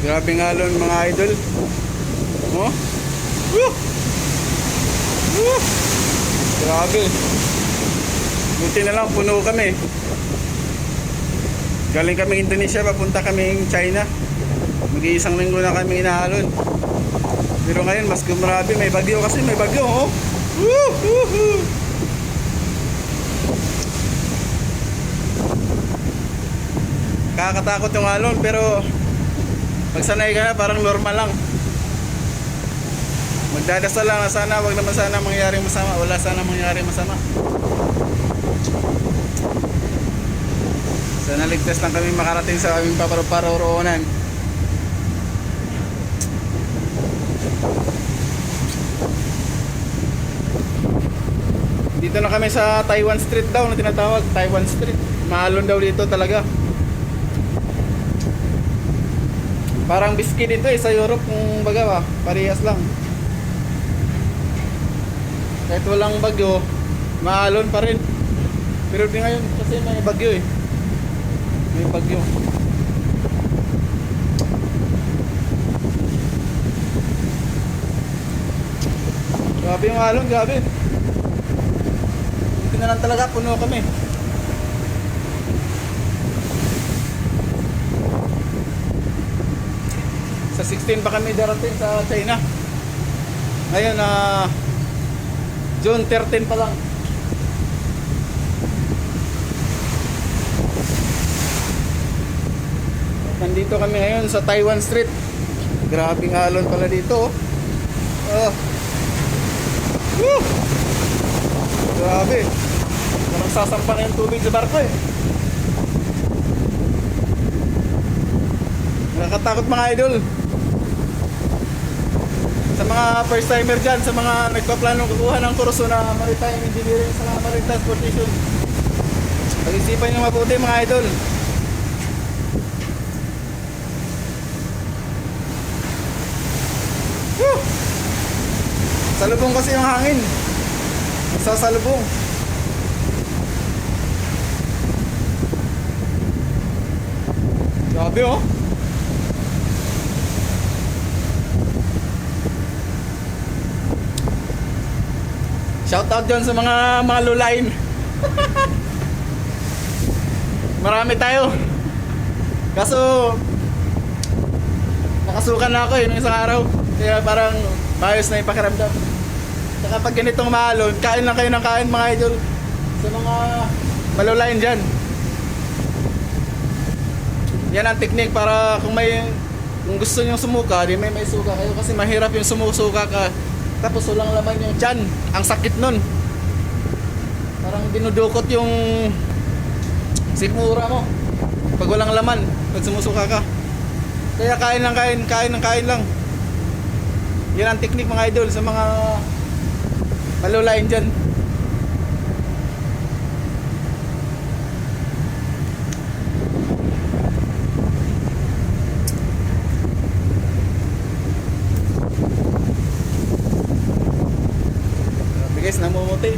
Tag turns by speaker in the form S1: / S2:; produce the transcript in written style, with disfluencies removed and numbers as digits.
S1: Grabe nga lon mga idol. Oh. Woo! Woo! Grabe. Buti na lang puno kami. Galing kami Indonesia, papunta kaming China. Mag-iisang linggo na kami inahalon. Pero ngayon mas gumrabe, may bagyo kasi, may bagyo oh. Woo! Woo! Kakatakot yung alon, pero pag sanay ka na parang normal lang. Magdadasal lang na sana wag naman sana mangyaring masama. Wala sana mangyaring masama. Sana ligtas lang kami makarating sa aming paparoroonan. Dito na kami sa Taiwan Street daw na tinatawag. Taiwan Street. Maalon daw dito talaga. Parang biski dito sa Europe kung baga parehas lang. Kahit walang bagyo, maalon pa rin. Pero di ngayon kasi may bagyo eh. May bagyo. Grabe yung alon, grabe. Hindi na lang talaga, puno kami. Sa 16 pa kami darating sa China. Ngayon June 13 pa lang. Nandito kami ngayon sa Taiwan Street. Grabing alon pala dito oh. Woo! Grabe. Parang sasampa na yung tubig sa barko eh. Nakakatakot mga idol. Sa mga first timer dyan, sa mga nagpaplano kukuha ng kurso na maritime engineering sa mga marine transportation, pag-isipan nyo mabuti mga idol. Woo! Salubong kasi yung hangin. Sasalubong. Grabe oh. Shout out dyan sa mga lulain. Marami tayo. Kaso nakasukan na ako nung isang araw. Kaya parang maayos na yung pakiramdam. Saka pag ganitong maalon, kain lang kayo ng kain mga idol. Sa mga malulain dyan. Yan ang technique para kung gusto nyo sumuka, di may suka kayo. Kasi mahirap yung sumusuka ka tapos walang laman yung tiyan. Ang sakit nun. Parang dinudukot yung sikmura mo pag walang laman, pag sumusuka ka. Kaya kain lang kain lang. Yan ang technique mga idol sa mga malulain dyan. Guys, namumuti.